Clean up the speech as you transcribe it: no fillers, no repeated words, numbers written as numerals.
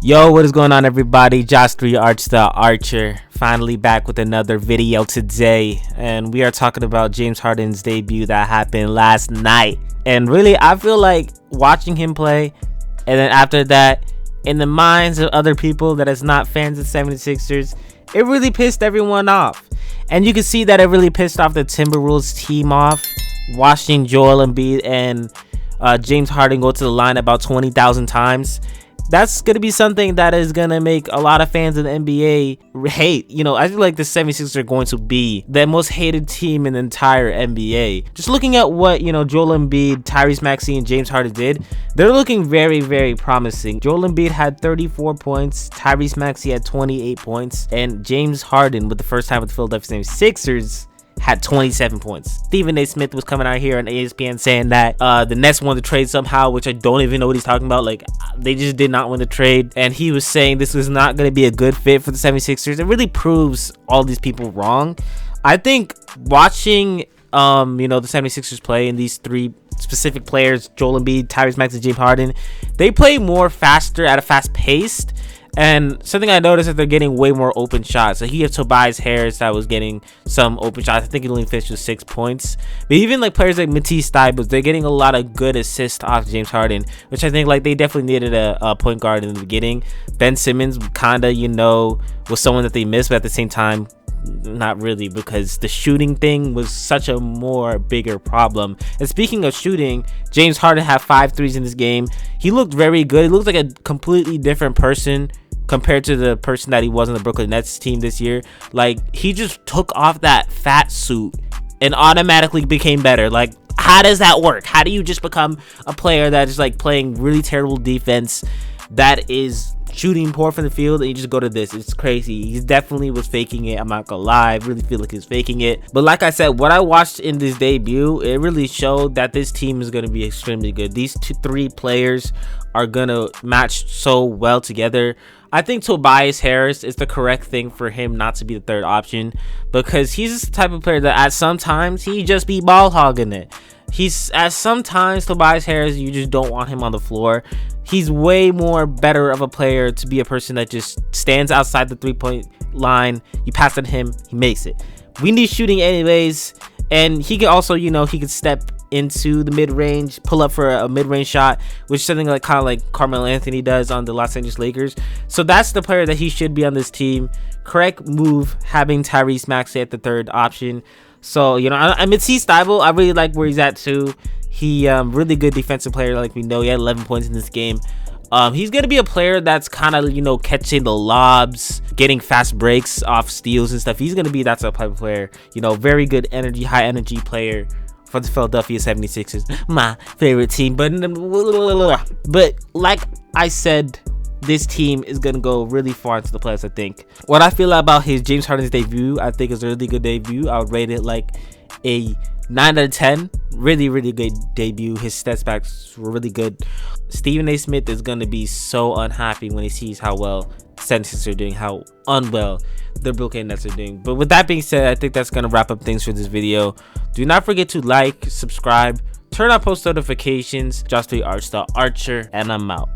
Yo, what is going on, everybody? Josh 3 Arch the Archer, finally back with another video today, and we are talking about James Harden's debut that happened last night. And really, I feel like watching him play, and then after that, in the minds of other people that is not fans of 76ers, it really pissed everyone off. And you can see that it really pissed off the Timberwolves team off, watching Joel Embiid and James Harden go to the line about 20,000 times. That's going to be something that is going to make a lot of fans of the NBA hate. I feel like the 76ers are going to be the most hated team in the entire NBA. Just looking at what, Joel Embiid, Tyrese Maxey, and James Harden did, they're looking very, very promising. Joel Embiid had 34 points, Tyrese Maxey had 28 points, and James Harden, with the first time with the Philadelphia 76ers, had 27 points. Stephen A. Smith was coming out here on ESPN saying that the Nets won the trade somehow, which I don't even know what he's talking about. Like, they just did not win the trade, and he was saying this was not going to be a good fit for the 76ers. It really proves all these people wrong. I think watching the 76ers play, and these three specific players, Joel Embiid, Tyrese Maxey, James Harden, they play more faster at a fast pace. And something I noticed is they're getting way more open shots. So you have Tobias Harris that was getting some open shots. I think he only finished with 6 points. But even like players like Matisse Thybulle, they're getting a lot of good assists off James Harden, which I think like they definitely needed a point guard in the beginning. Ben Simmons kinda was someone that they missed, but at the same time not really, because the shooting thing was such a more bigger problem. And speaking of shooting, James Harden had 5 threes in this game. He looked very good. He looked like a completely different person compared to the person that he was on the Brooklyn Nets team this year. Like, he just took off that fat suit and automatically became better. Like, how does that work? How do you just become a player that is like playing really terrible defense, that is shooting poor from the field, and you just go to this? It's crazy. He definitely was faking it. I'm not gonna lie, I really feel like he's faking it. But like I said, what I watched in this debut, it really showed that this team is going to be extremely good. These three players are gonna match so well together. I think Tobias Harris is the correct thing for him not to be the third option, because he's the type of player that at sometimes he just be ball hogging it. Sometimes Tobias Harris, you just don't want him on the floor. He's way more better of a player to be a person that just stands outside the 3-point line. You pass it to him, he makes it. We need shooting anyways, and he can also, he can step into the mid-range, pull up for a mid-range shot, which is something like kind of like Carmelo Anthony does on the Los Angeles Lakers. So that's the player that he should be on this team. Correct move having Tyrese Maxey at the third option. So I Matisse Thybulle, I really like where he's at too. He really good defensive player, like we know. He had 11 points in this game. He's gonna be a player that's kind of catching the lobs, getting fast breaks off steals and stuff. He's gonna be that type of player. Very good energy, high energy player for the Philadelphia 76ers, my favorite team. But like I said, this team is gonna go really far into the playoffs. I think what I feel about his James Harden's debut, I think is a really good debut. I would rate it like a 9 out of 10. Really good debut. His stats backs were really good. Stephen A. Smith is gonna be so unhappy when he sees how well the 76ers are doing, how unwell the Brooklyn Nets are doing. But with that being said, I think that's gonna wrap up things for this video. Do not forget to like, subscribe, turn on post notifications. Josh 3 Arch the Archer, and I'm out.